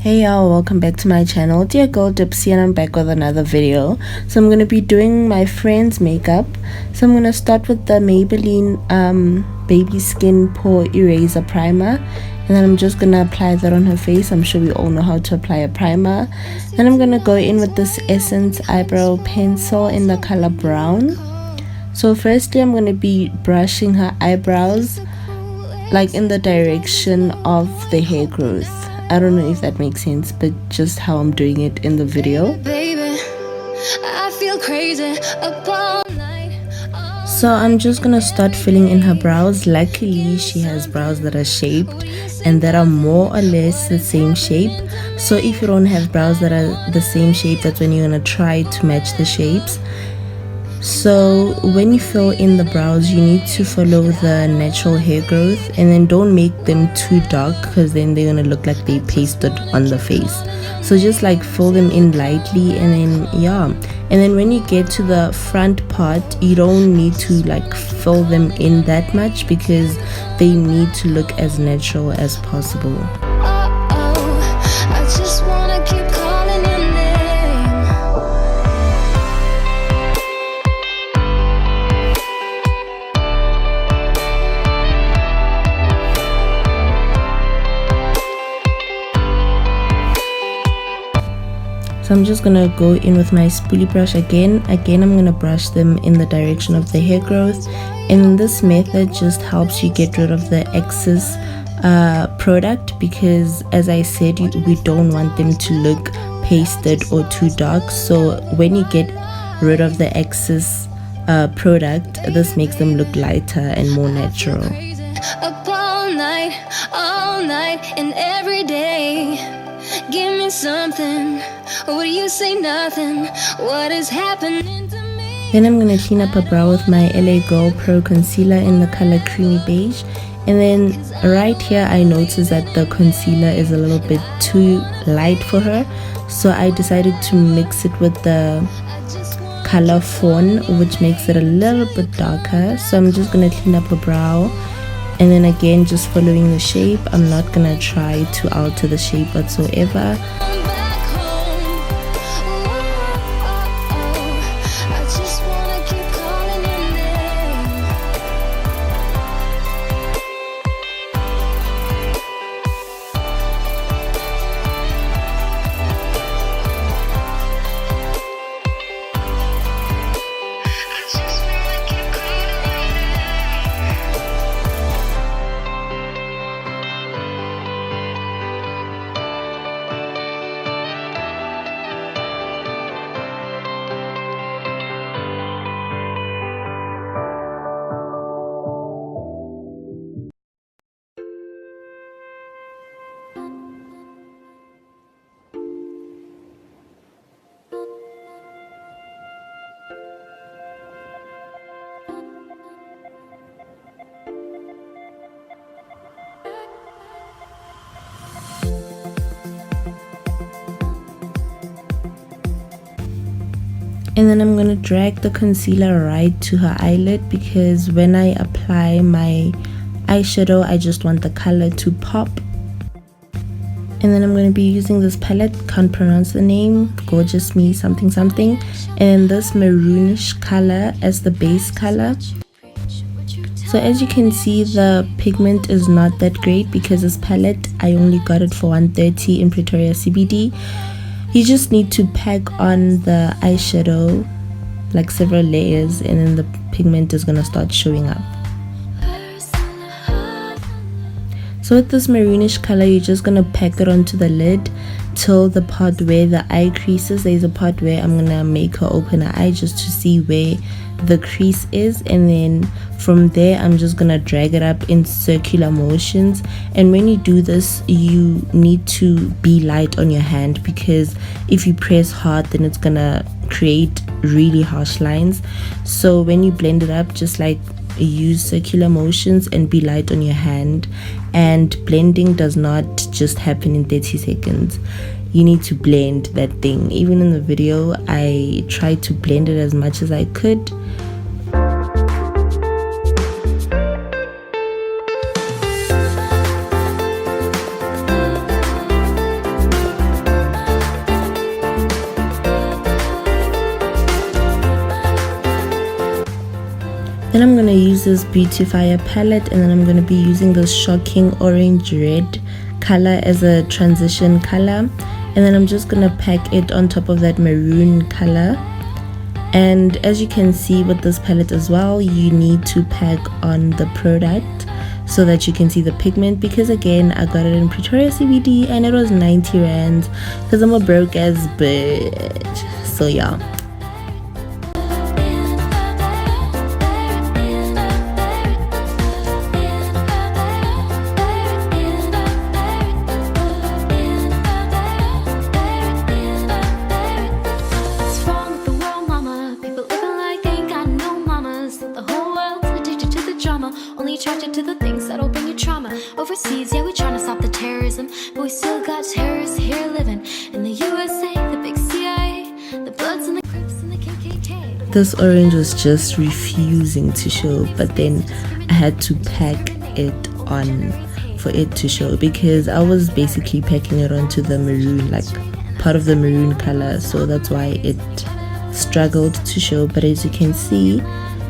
Hey y'all, welcome back to my channel. Dear girl Dipsy, and I'm back with another video. So I'm gonna be doing my friend's makeup. So I'm gonna start with the Maybelline baby skin pore eraser primer, and then I'm just gonna apply that on her face. I'm sure we all know how to apply a primer. Then I'm gonna go in with this Essence eyebrow pencil in the color brown. So firstly I'm gonna be brushing her eyebrows like in the direction of the hair growth. I don't know if that makes sense, but just how I'm doing it in the video. So I'm just gonna start filling in her brows. Luckily she has brows that are shaped and that are more or less the same shape. So if you don't have brows that are the same shape, that's when you're gonna try to match the shapes. So when you fill in the brows, you need to follow the natural hair growth, and then don't make them too dark because then they're gonna look like they pasted on the face. So just like fill them in lightly, and then and then when you get to the front part, you don't need to like fill them in that much because they need to look as natural as possible. So I'm just gonna go in with my spoolie brush again. I'm gonna brush them in the direction of the hair growth, and this method just helps you get rid of the excess product, because as I said, we don't want them to look pasted or too dark. So when you get rid of the excess product, this makes them look lighter and more natural. Up all night and every day. Give me something. What do you say? Nothing. What is happening to me? Then I'm gonna clean up her brow with my LA Girl Pro concealer in the color creamy beige, and then right here I noticed that the concealer is a little bit too light for her, so I decided to mix it with the color Fawn, which makes it a little bit darker. So I'm just gonna clean up her brow, and then again just following the shape. I'm not gonna try to alter the shape whatsoever. And then I'm gonna drag the concealer right to her eyelid, because when I apply my eyeshadow, I just want the color to pop. And then I'm going to be using this palette, can't pronounce the name, Gorgeous Me something, and this maroonish color as the base color. So as you can see, the pigment is not that great because this palette, I only got it for $130 in Pretoria CBD. You just need to pack on the eyeshadow like several layers, and then the pigment is going to start showing up. So with this maroonish color, you're just going to pack it onto the lid till the part where the eye creases. There's a part where I'm going to make her open her eye just to see where the crease is, and then from there I'm just going to drag it up in circular motions. And when you do this, you need to be light on your hand, because if you press hard, then it's going to create really harsh lines. So when you blend it up, just like use circular motions and be light on your hand. And blending does not just happen in 30 seconds. You need to blend that thing. Even in the video, I tried to blend it as much as I could. Then I'm going to use this Beautifier palette, and then I'm going to be using this Shocking Orange Red color as a transition color, and then I'm just going to pack it on top of that maroon color. And as you can see with this palette as well, you need to pack on the product so that you can see the pigment, because again I got it in Pretoria CBD and it was 90 rand because I'm a broke ass bitch. So yeah. Attracted to the things that'll bring you trauma. Overseas, yeah, we trying to stop the terrorism, but we still got terrorists here living in the USA, the big CIA, the Bloods and the Crips and the KKK. This orange was just refusing to show, but then I had to pack it on for it to show, because I was basically packing it onto the maroon, like part of the maroon color, so that's why it struggled to show. But as you can see,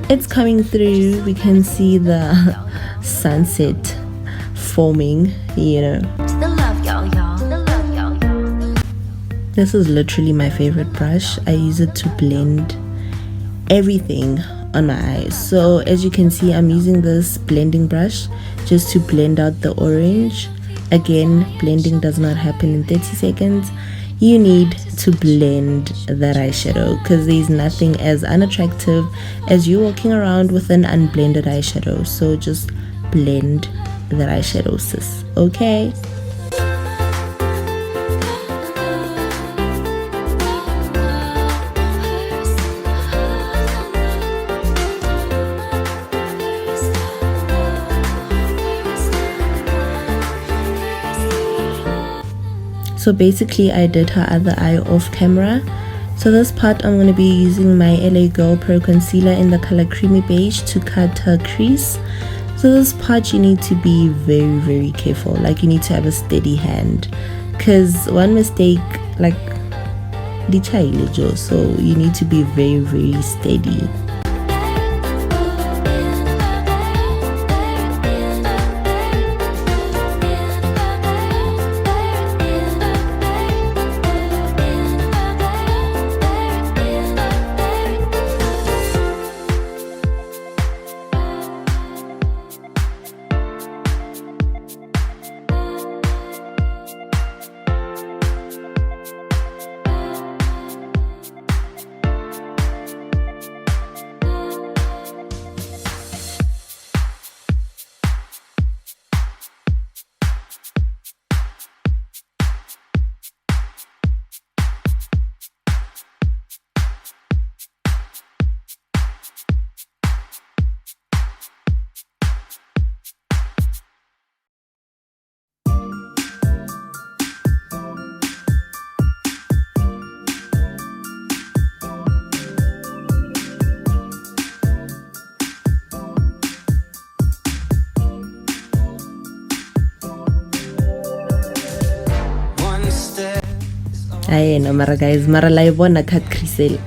it's coming through. We can see the sunset forming, you know. The love, y'all, y'all. The love, y'all. This is literally my favorite brush. I use it to blend everything on my eyes. So as you can see, I'm using this blending brush just to blend out the orange. Again, blending does not happen in 30 seconds. You need to blend that eyeshadow, because there's nothing as unattractive as you walking around with an unblended eyeshadow. So just blend that eyeshadow, sis. Okay? So basically I did her other eye off camera. So this part I'm going to be using my LA Girl Pro Concealer in the color Creamy Beige to cut her crease. So this part you need to be very, very careful. Like, you need to have a steady hand, because one mistake, like, so you need to be very, very steady. No, mara guys, mara live one cut crease.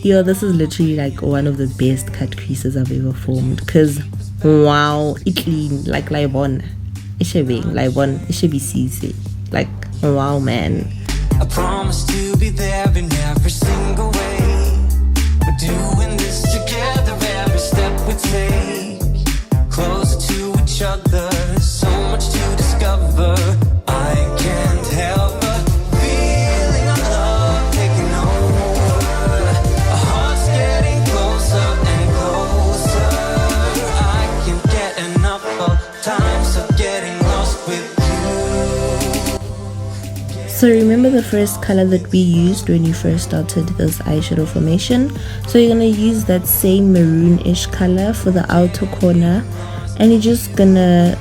Yo, this is literally like one of the best cut creases I've ever formed, because wow, it clean like live one. It should be live one. It should be easy. Like, wow, man. I promise to be there in every single way. We're doing this together, every step we take closer to each other. So much to discover. I can't help but feeling our love taking over. Our hearts getting closer and closer. I can't get enough of times of getting lost with you. So remember the first color that we used when you first started this eyeshadow formation? So you're gonna use that same maroon-ish color for the outer corner, and you're just gonna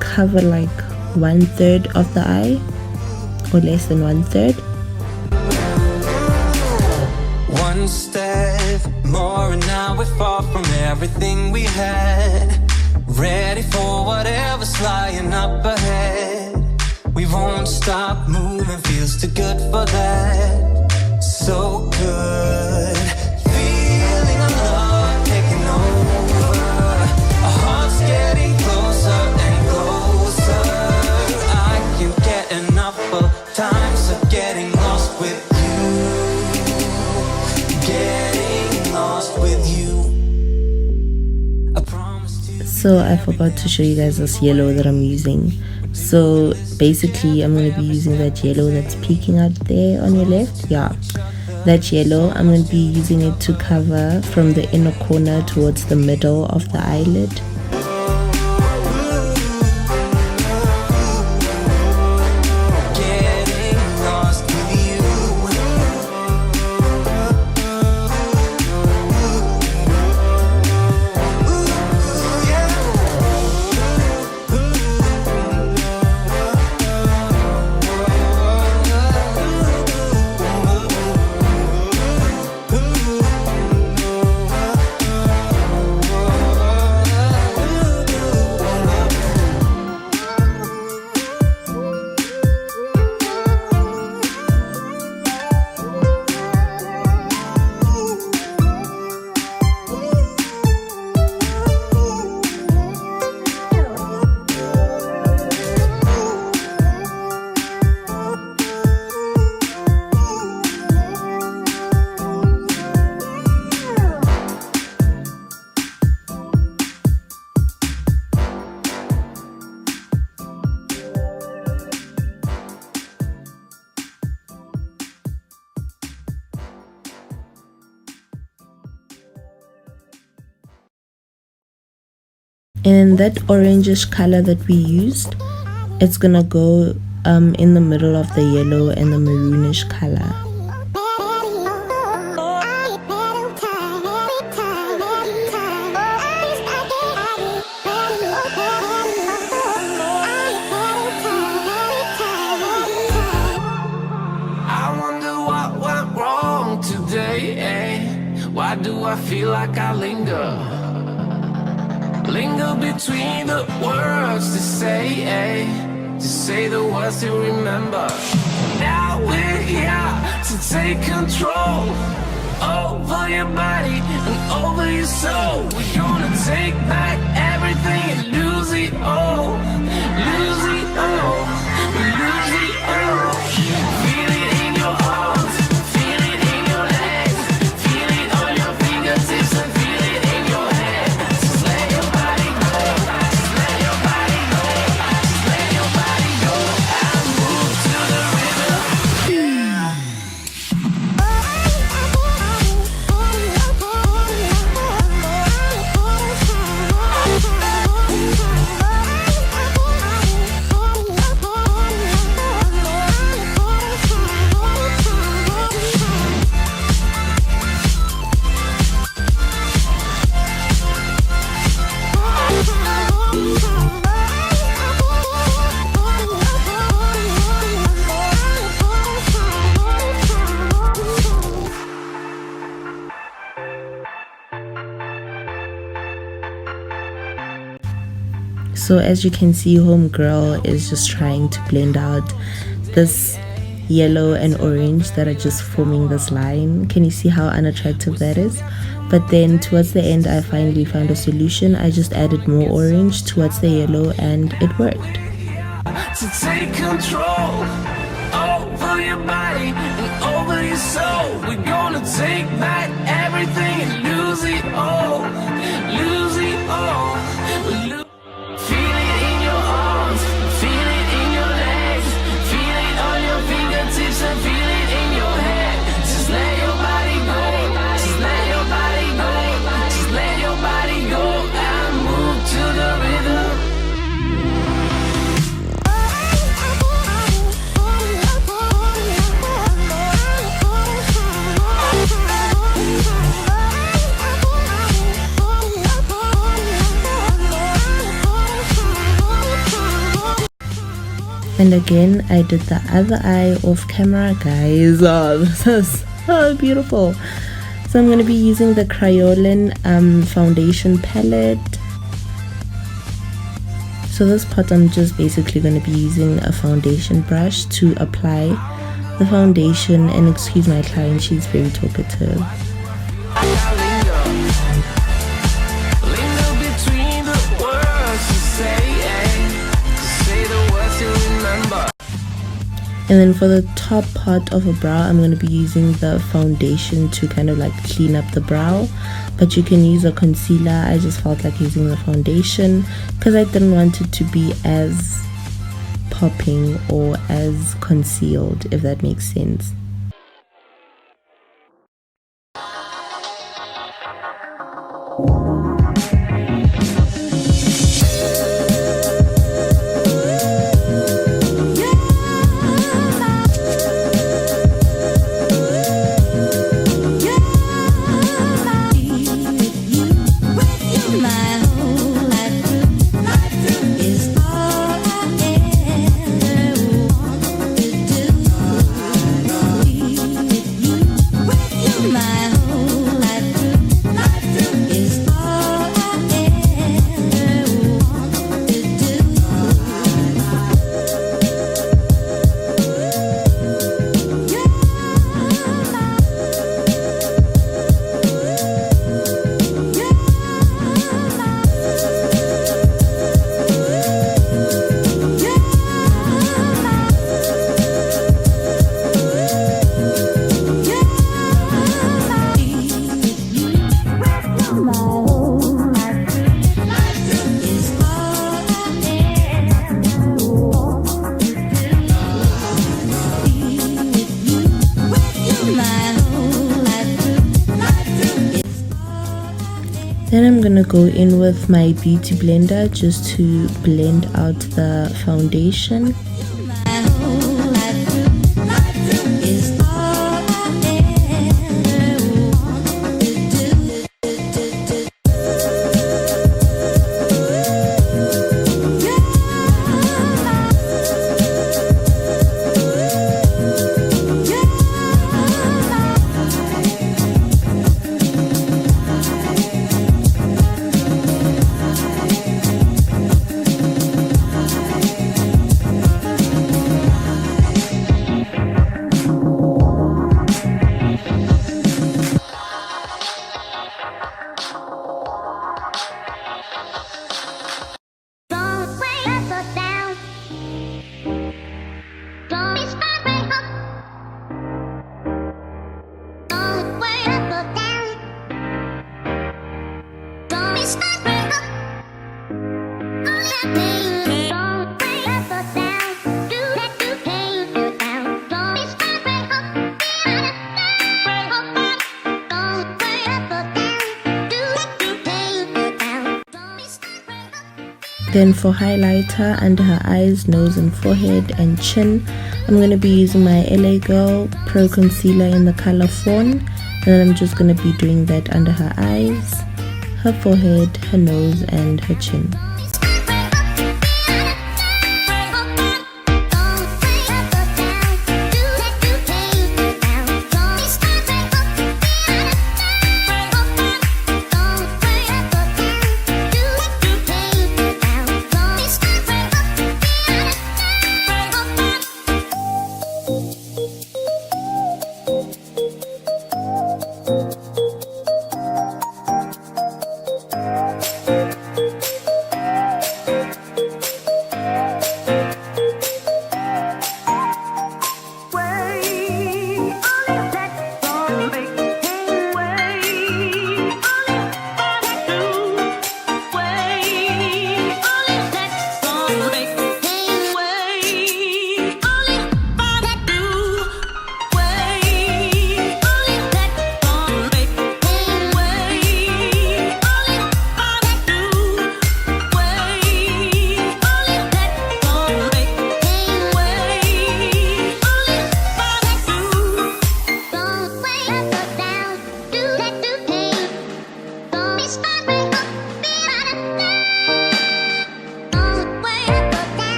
cover like 1/3 of the eye, or less than 1/3. One step more and now we're far from everything we had. Ready for whatever's lying up ahead. We won't stop moving, feels too good for that. So good. Feeling our love Also, I forgot to show you guys this yellow that I'm using. So basically I'm going to be using that yellow that's peeking out there on your left. Yeah, that yellow. I'm going to be using it to cover from the inner corner towards the middle of the eyelid. And that orangish color that we used, it's gonna go in the middle of the yellow and the maroonish color. I wonder what went wrong today, eh? Why do I feel like I linger between the words to say, eh? To say the words to remember. Now we're here to take control over your body and over your soul. We're gonna take back everything and lose it all. Lose it all. Lose it all. Feel it in your arms. Feel it in your legs. Feel it on your fingertips and feel it in your head. Just let your body go. Just let your body go. Just let your body go and move to the rhythm. So as you can see, homegirl is just trying to blend out this yellow and orange that are just forming this line. Can you see how unattractive that is? But then towards the end, I finally found a solution. I just added more orange towards the yellow and it worked. To take control over your body and over your soul. We're gonna take back everything and lose it all. Lose it all. Feel it in your arms, feel it in your legs, feel it on your fingertips and feel it in your head. Just let your body go, just let your body go, just let your body go and move to the rhythm. And again, I did the other eye off camera, guys. Oh, this is so beautiful. So I'm going to be using the Kryolan foundation palette. So this part, I'm just basically going to be using a foundation brush to apply the foundation. And excuse my client, she's very talkative. And then for the top part of a brow, I'm going to be using the foundation to kind of like clean up the brow, but you can use a concealer. I just felt like using the foundation because I didn't want it to be as popping or as concealed, if that makes sense. Then I'm gonna go in with my beauty blender just to blend out the foundation. Then for highlighter under her eyes, nose and forehead and chin, I'm going to be using my LA Girl Pro Concealer in the color Fawn. And then I'm just going to be doing that under her eyes, her forehead, her nose and her chin.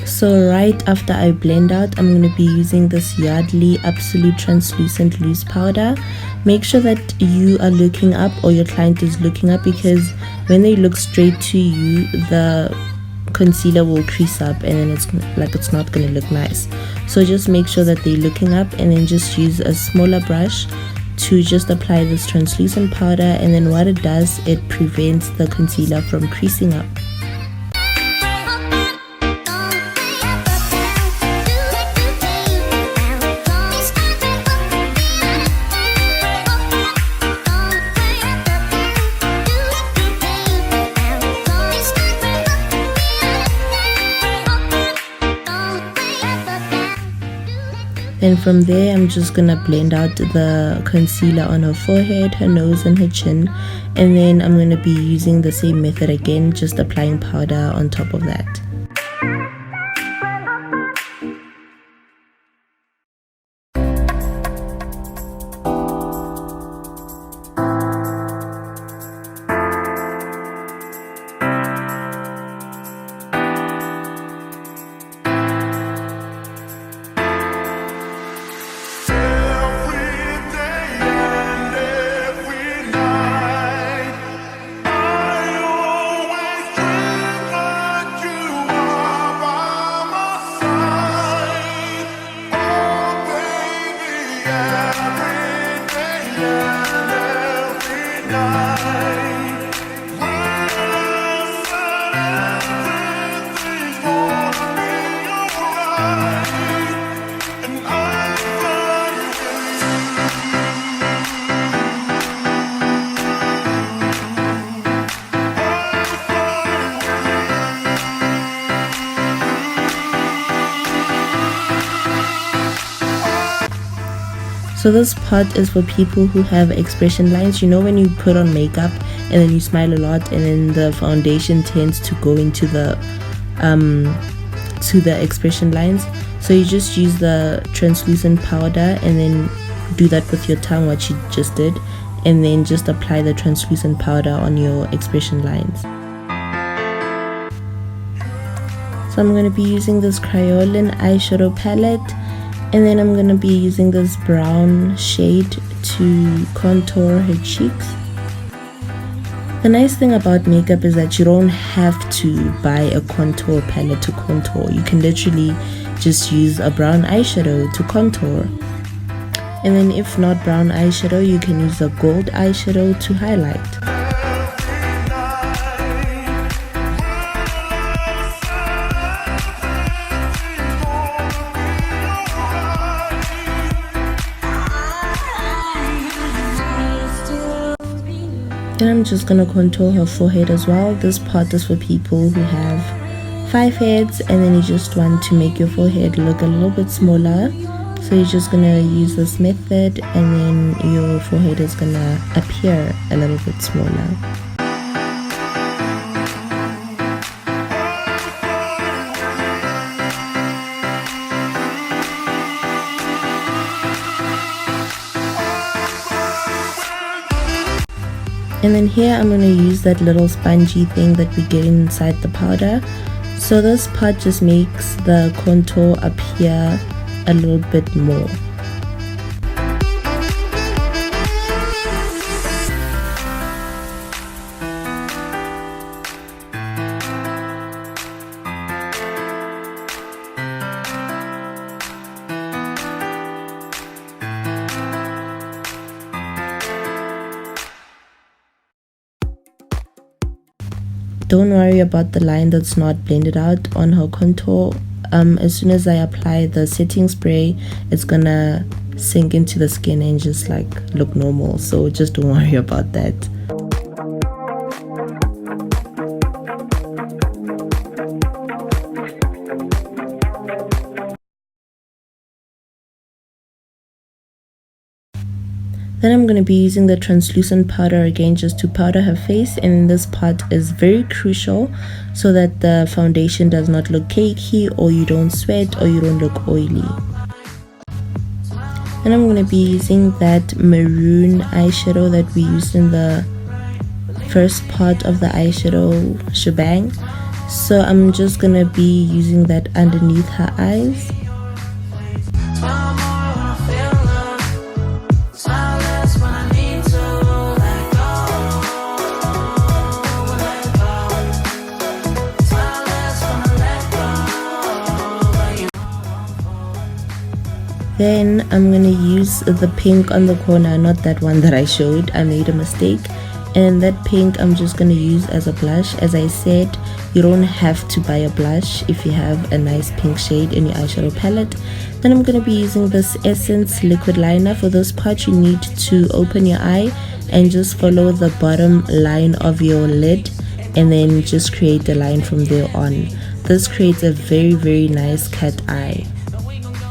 So right after I blend out, I'm going to be using this Yardley Absolute Translucent Loose Powder. Make sure that you are looking up or your client is looking up, because when they look straight to you, the concealer will crease up and then it's not going to look nice. So just make sure that they're looking up, and then just use a smaller brush to just apply this translucent powder, and then what it does, it prevents the concealer from creasing up. Then from there, I'm just gonna blend out the concealer on her forehead, her nose, and her chin. And then I'm gonna be using the same method again, just applying powder on top of that. So this part is for people who have expression lines. You know, when you put on makeup and then you smile a lot, and then the foundation tends to go into the expression lines. So you just use the translucent powder and then do that with your tongue, what you just did, and then just apply the translucent powder on your expression lines. So I'm going to be using this Kryolan eyeshadow palette, and then I'm going to be using this brown shade to contour her cheeks. The nice thing about makeup is that you don't have to buy a contour palette to contour. You can literally just use a brown eyeshadow to contour. And then if not brown eyeshadow, you can use a gold eyeshadow to highlight. Then I'm just gonna contour her forehead as well. This part is for people who have 5 heads and then you just want to make your forehead look a little bit smaller. So you're just gonna use this method and then your forehead is gonna appear a little bit smaller. And then here I'm going to use that little spongy thing that we get inside the powder. So this part just makes the contour appear a little bit more. Don't worry about the line that's not blended out on her contour. As soon as I apply the setting spray, it's gonna sink into the skin and just like look normal. So just don't worry about that. Then I'm going to be using the translucent powder again just to powder her face, and this part is very crucial so that the foundation does not look cakey or you don't sweat or you don't look oily. Then I'm going to be using that maroon eyeshadow that we used in the first part of the eyeshadow shebang. So I'm just going to be using that underneath her eyes. Then I'm gonna use the pink on the corner, not that one that I showed. I made a mistake. And that pink I'm just gonna use as a blush. As I said, you don't have to buy a blush if you have a nice pink shade in your eyeshadow palette. Then I'm gonna be using this Essence liquid liner. For this part, you need to open your eye and just follow the bottom line of your lid, and then just create a line from there on. This creates a very nice cat eye.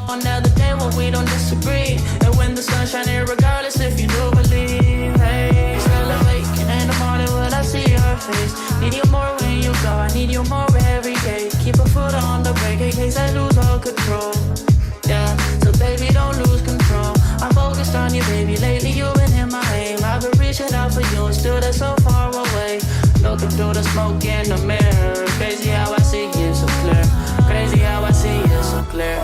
Another day when we don't disagree, and when the sun's shining, regardless if you do believe. Hey, still awake in the morning when I see your face. Need you more when you go, I need you more every day. Keep a foot on the brake in case I lose all control. Yeah, so baby, don't lose control. I'm focused on you, baby. Lately you've been in my aim. I've been reaching out for you and still they're so far away. Looking through the smoke in the mirror. Crazy how I see you so clear. Crazy how I see you so clear.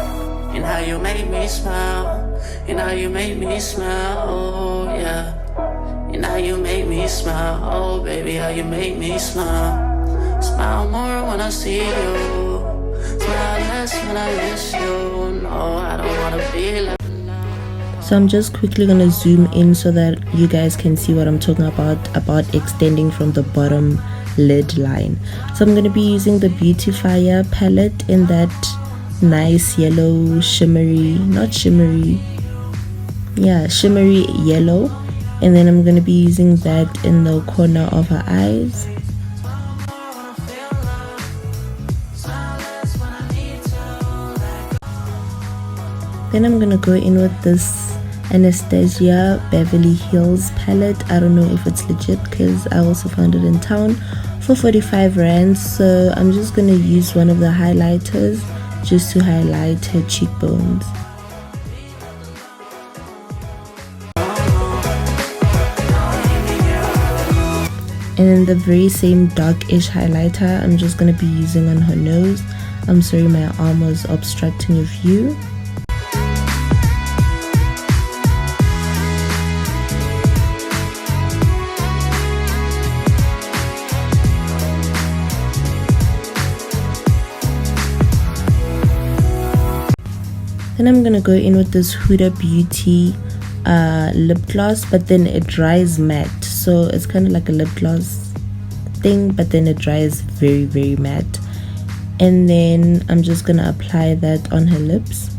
And how you make me smile. And how you make me smile. Oh yeah. And how you make me smile. Oh baby, how you make me smile. Smile more when I see you. Smile less when I miss you. No, I don't wanna be like. So I'm just quickly gonna zoom in so that you guys can see what I'm talking about extending from the bottom lid line. So I'm gonna be using the Beautifier palette in that nice yellow shimmery, not shimmery, yeah, shimmery yellow, and then I'm gonna be using that in the corner of her eyes. Then I'm gonna go in with this Anastasia Beverly Hills palette. I don't know if it's legit because I also found it in town for 45 rand. So I'm just gonna use one of the highlighters just to highlight her cheekbones. And then the very same dark-ish highlighter I'm just gonna be using on her nose. I'm sorry, my arm was obstructing your view. Then I'm gonna go in with this Huda Beauty lip gloss, but then it dries matte, so it's kind of like a lip gloss thing, but then it dries very matte. And then I'm just gonna apply that on her lips.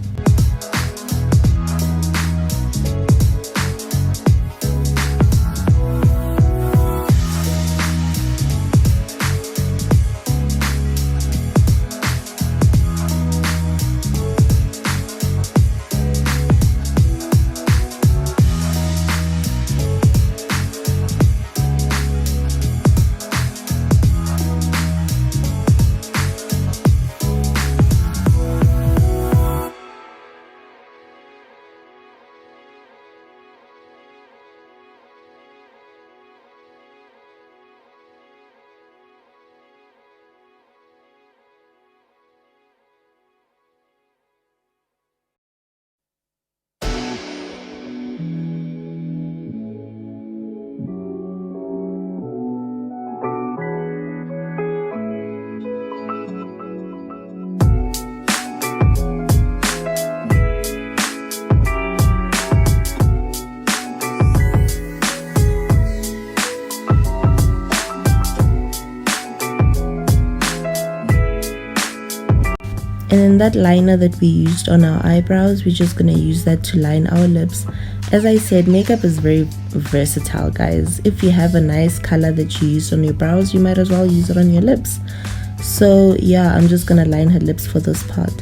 And then that liner that we used on our eyebrows, we're just gonna use that to line our lips. As I said, makeup is very versatile, guys. If you have a nice color that you use on your brows, you might as well use it on your lips. So yeah, I'm just gonna line her lips for this part.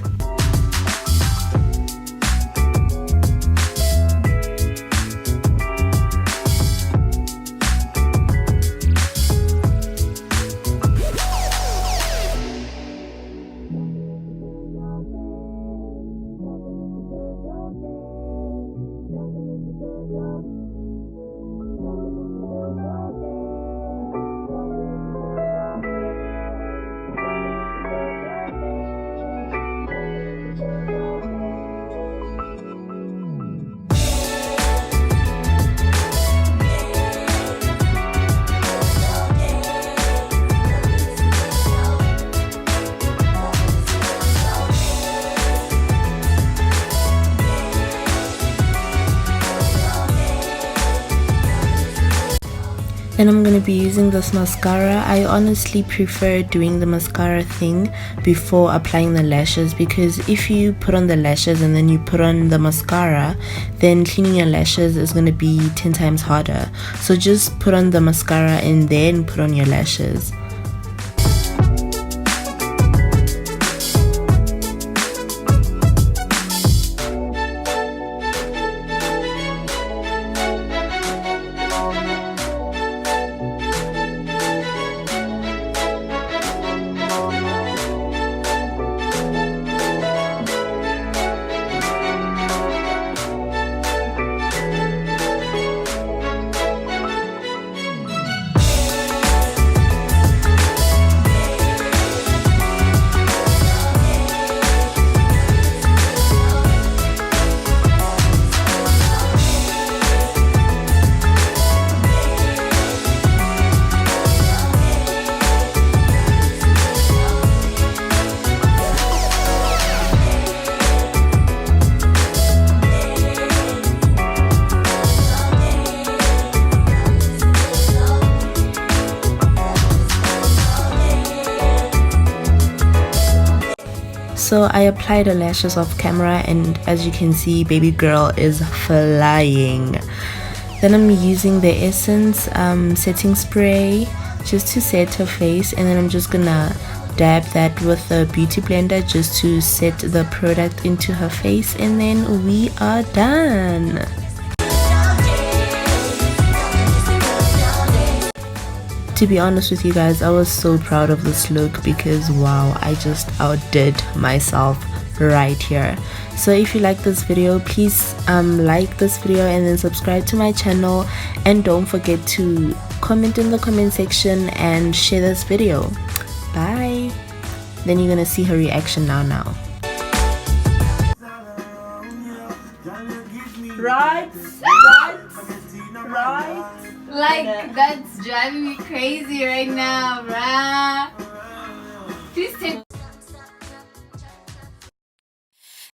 Then I'm going to be using this mascara. I honestly prefer doing the mascara thing before applying the lashes, because if you put on the lashes and then you put on the mascara, then cleaning your lashes is going to be 10 times harder. So just put on the mascara and then put on your lashes. So I applied the lashes off camera, and as you can see, baby girl is flying. Then I'm using the Essence setting spray just to set her face, and then I'm just gonna dab that with a beauty blender just to set the product into her face, and then we are done. To be honest with you guys, I was so proud of this look because wow, I just outdid myself right here. So if you like this video, please like this video and then subscribe to my channel, and don't forget to comment in the comment section and share this video. Bye. Then you're gonna see her reaction now. Right. Like, that's driving me crazy right now, bruh.